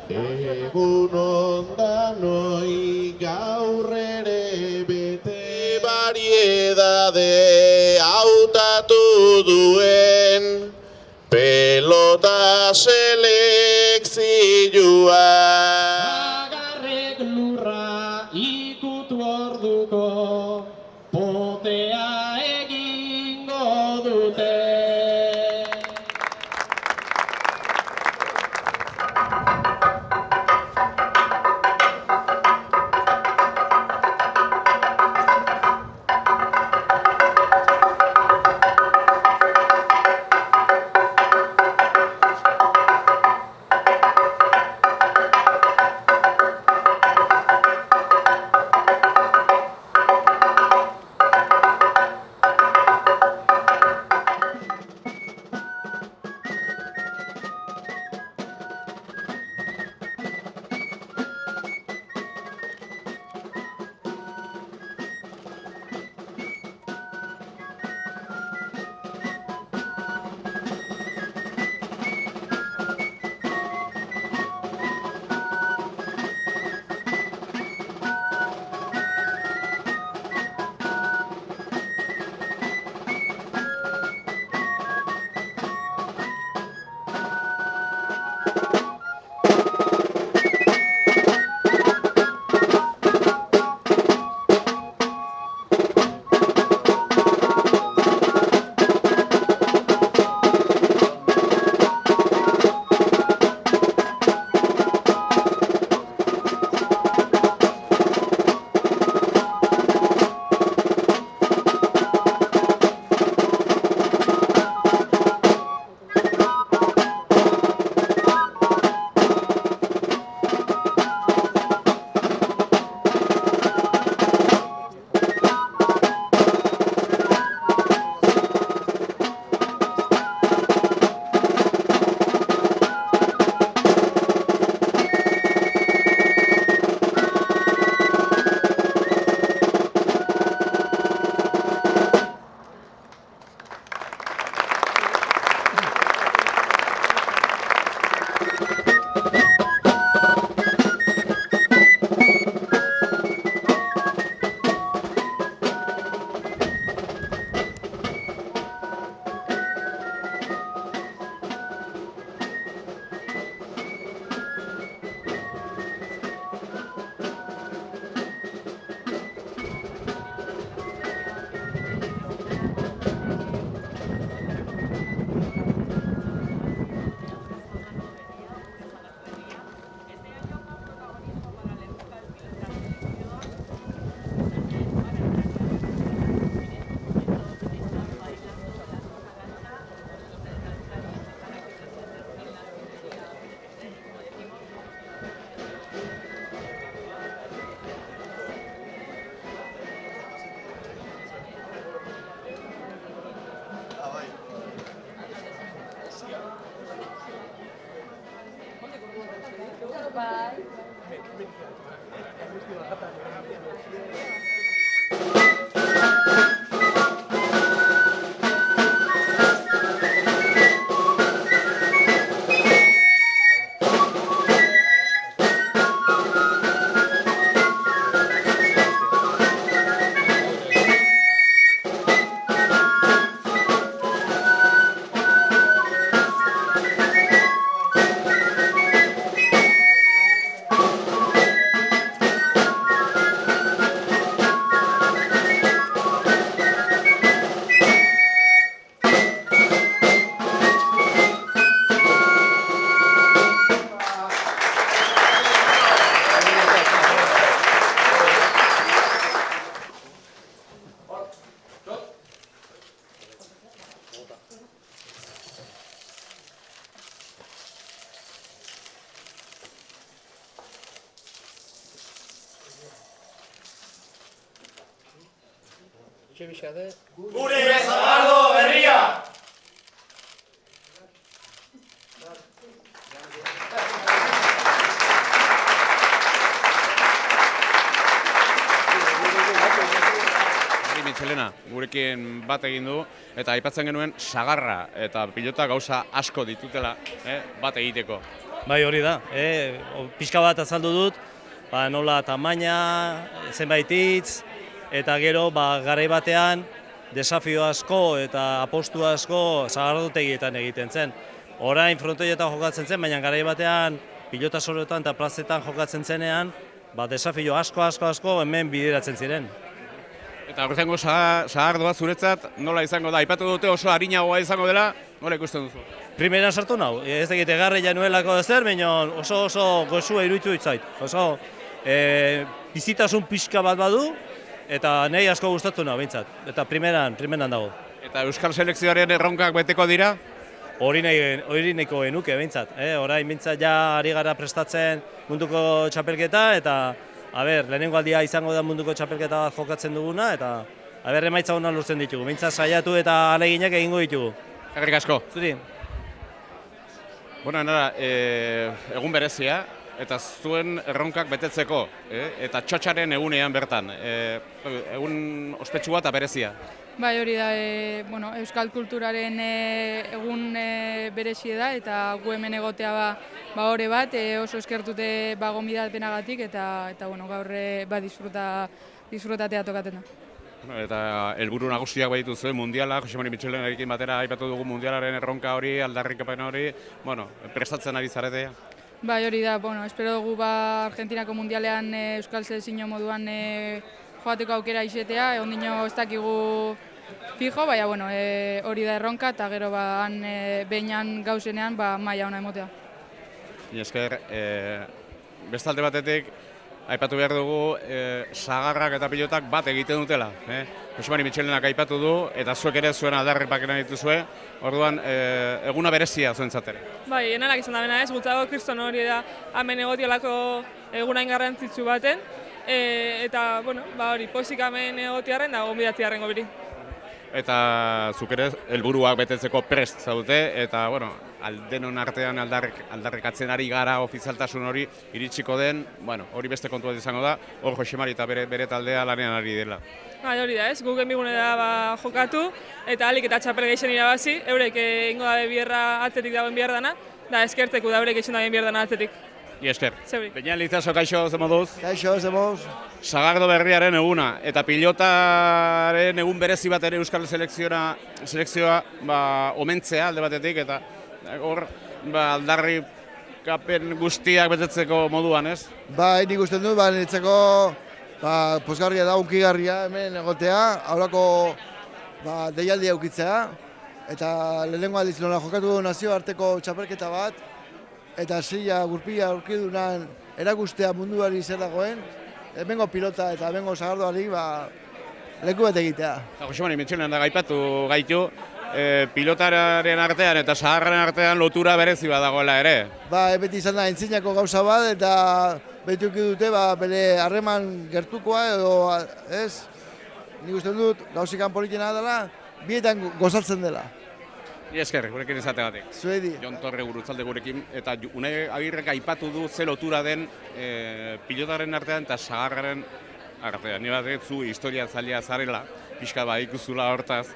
Egun ondanoi gaur ere bete variedade hautatu duen pelota selekzioa. Agarrek lurra ikutu orduko potea egingo dute. Gure Zabaldo berria! Mitxelena, gurekin bat egin du, eta aipatzen genuen sagarra eta pilota gauza asko ditutela bat egiteko. Bai, hori da. Pixka bat azaldu dut, nola tamaina, zenbait hitz, eta gero garai batean desafio asko eta apostu asko sagardotegietan egiten zen. Orain frontoietan jokatzen zen, baina garai batean pilota soroetan eta plazetan jokatzen zenean, desafio asko hemen bideratzen ziren. Eta horretango sagardoa zuretzat nola izango da? Aipatu dute oso arinagoa izango dela, nola ikusten duzu? Primeran sartu nau, ez egite garri januelako ezer, baina oso goxua iruditu ditzait. Oso bizitasun pixka bat badu, eta nahi asko gustatu nau, behintzat. Eta primeran dago. Eta Euskal Selekzioaren erronkak beteko dira? Hori nahiko genuke, behintzat. Orain behintzat ja ari gara prestatzen munduko txapelketa, eta lehenengo aldia izango da munduko txapelketa bat jokatzen duguna, eta emaitza honan lortzen ditugu. Behintzat saiatu eta ahaleginak egingo ditugu. Eskerrik asko. Zuri. Bueno, nara, egun berezia, eta zuen erronkak betetzeko, eta txotxaren egunean bertan. Egun ospetsua eta berezia. Bai, hori da, euskal kulturaren egun berezie da, eta gu hemen egotea hori bat, oso eskertute gonbidapenagatik, eta gaur disfrutatea tokaten da. Eta helburu nagusiak baditu zuen mundiala, Jose Mari Mitxelenarekin batera aipatu dugu mundialaren erronka hori, aldarrikapen hori, prestatzen ari zaretea. Bai, hori da, espero dugu Argentinako mundialean euskal selekzio moduan joateko aukera izatea, ondino ez dakigu fijo, baina hori da erronka, eta gero behinan gauzenean maila ona emotea. Esker, bestalde batetik, aipatu behar dugu, sagarrak eta pilotak bat egiten dutela. Jose Mari Mitxelenak aipatu du, eta zuek ere zuen aldarripaketan dituzue, orduan eguna berezia zuentzat ere. Bai, enanak izan da bena ez, gutzago kriston hori da hemen egotiolako egunain garrantzitsu baten, eta hori pozik hemen egotiarren da gonbidatziarren gobiri. Eta zuk ere helburuak betetzeko prest zaudete, eta aldenon artean aldarrikatzen ari gara ofizialtasun hori iritsiko den, hori beste kontu bat izango da, hor Jose Mari eta bere taldea lanean ari dela. Bai, hori da ez, guk enbigune da jokatu, eta alik eta txapel gehixen irabazi, eurek ingo dabe bierra atzetik dagoen bierdana, da eskertzeku da eurek eixen dagoen bierdana atzetik. Esker. Zeuri. Beñan Lizaso, kaixo, ze moduz? Kaixo, ze moduz? Sagardo berriaren eguna, eta pilotaren egun berezi bat ere Euskal Selekzioa omentzea alde batetik, eta hor aldarrikapen guztiak betetzeko moduan, ez? Nik usten dut, niretzako pozgarria da, unkigarria hemen egotea, haurako deialdia eukitzea, eta lehenengo aldiz nola jokatu du nazioarteko txapelketa bat, eta zila gurpila aurkidunan erakustea munduari zer dagoen, hemengo pilota eta hemengo sagardoari leku bat egitea. Jose Mari Mitxelenak da gaipatu gaitu, pilotaren artean eta sagarraren artean lotura berezi bat dagoela ere. Beti izan da entzinako gauza bat eta beti uki dute bere harreman gertukoa edo ez. Nik uste dut gauzikan politena dela, bietan gozatzen dela. Esker, gurekin izategatik. Zuedi. Jon Torre gurutzalde gurekin, eta Unai Agirrek aipatu du ze lotura den pilotaren artean eta sagarraren artean. Ni bat zu historia zaila zarela, pixka ikuzula hortaz,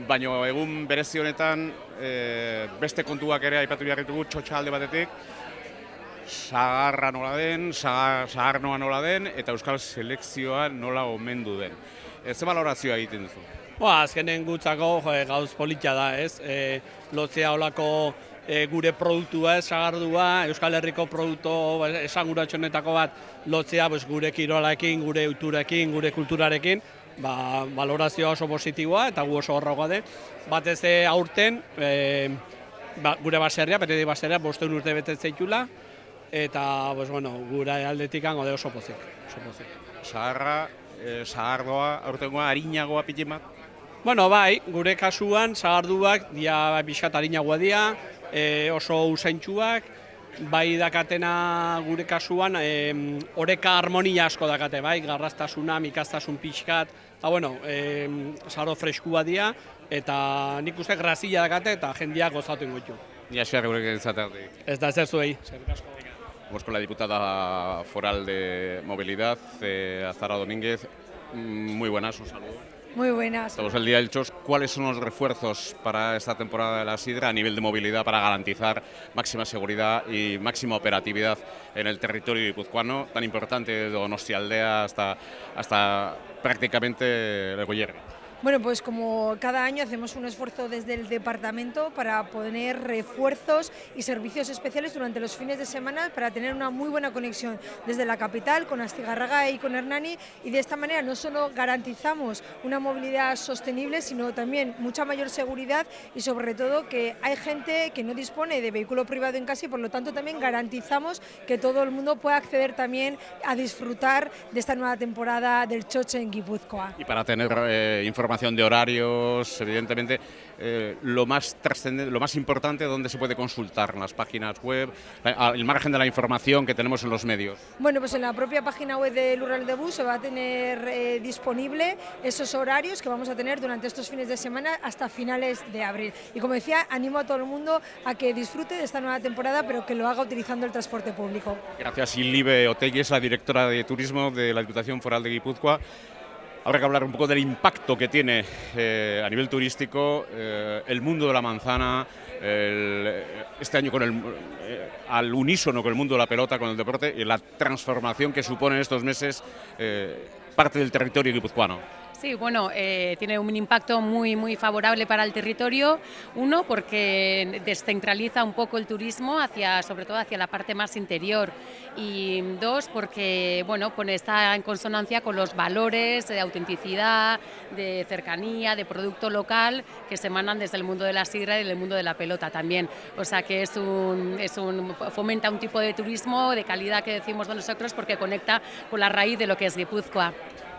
baina egun berezi honetan beste kontuak ere aipatu behar ditugu txotxa alde batetik, sagarra nola den, sagarnoa nola den, eta Euskal Selekzioa nola omendu den. Ze balorazioa egiten duzu? Azkenen gutzako gauz politia da, ez? Lotzea olako gure produktua, sagardua, Euskal Herriko produktu esanguratxonetako bat lotzea gure kirolarekin, gure euturarekin, gure kulturarekin, balorazioa oso positiboa eta gu oso horragoa den. Batez aurten, gure baserria, Petedi baserria, 500 urte betetzeitula, eta gure aldetik hango de oso pozik. Sagardoa, aurtengoa, harinagoa pitin bat? Bai, gure kasuan sagarduak dia pixkat harinagoa dira, oso usaintxuak, bai dakatena gure kasuan oreka harmonia asko dakate, bai, garraztasuna, mikaztasun pixkat, sagardo freskua dira, eta nik uste grazila dakate eta jendeak gozatu ingoitu. Ni esker gurekin izategatik. Ez da ezer zuei. Vamos con la diputada foral de Movilidad, Azara Domínguez. Muy buenas, un saludo. Muy buenas. Estamos el día del Chos. ¿Cuáles son los refuerzos para esta temporada de la sidra a nivel de movilidad para garantizar máxima seguridad y máxima operatividad en el territorio guipuzcoano, tan importante de Donostialdea hasta prácticamente el Goierri? Bueno, pues como cada año hacemos un esfuerzo desde el departamento para poner refuerzos y servicios especiales durante los fines de semana para tener una muy buena conexión desde la capital con Astigarraga y con Hernani, y de esta manera no solo garantizamos una movilidad sostenible, sino también mucha mayor seguridad y sobre todo que hay gente que no dispone de vehículo privado en casa y por lo tanto también garantizamos que todo el mundo pueda acceder también a disfrutar de esta nueva temporada del Txotx en Guipúzcoa. Y para tener información de horarios, evidentemente, lo más trascendente, lo más importante, ¿dónde se puede consultar? En las páginas web, al margen de la información que tenemos en los medios. Bueno, pues en la propia página web de Lurralde de Bus se va a tener disponible esos horarios que vamos a tener durante estos fines de semana hasta finales de abril. Y como decía, animo a todo el mundo a que disfrute de esta nueva temporada, pero que lo haga utilizando el transporte público. Gracias. Ilibe Otegui es la directora de Turismo de la Diputación Foral de Guipúzcoa. Habrá que hablar un poco del impacto que tiene a nivel turístico el mundo de la manzana, este año al unísono con el mundo de la pelota, con el deporte, y la transformación que supone en estos meses parte del territorio guipuzcoano. Sí, bueno, tiene un impacto muy favorable para el territorio. Uno, porque descentraliza un poco el turismo sobre todo hacia la parte más interior. Y dos, porque bueno, pues está en consonancia con los valores de autenticidad, de cercanía, de producto local que se emanan desde el mundo de la sidra y del mundo de la pelota también. O sea que fomenta un tipo de turismo de calidad que decimos nosotros, porque conecta con la raíz de lo que es Guipúzcoa.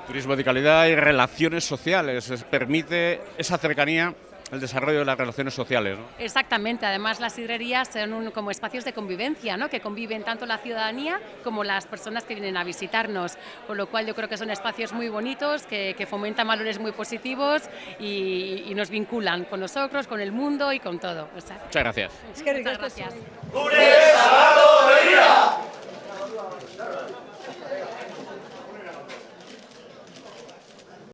Turismo de calidad y relaciones sociales, permite esa cercanía, el desarrollo de las relaciones sociales, ¿no? Exactamente, además las sidrerías son como espacios de convivencia, ¿no? Que conviven tanto la ciudadanía como las personas que vienen a visitarnos, con lo cual yo creo que son espacios muy bonitos, que fomentan valores muy positivos y nos vinculan con nosotros, con el mundo y con todo. Muchas gracias. Muchas gracias. Gure Zabaldo Berria!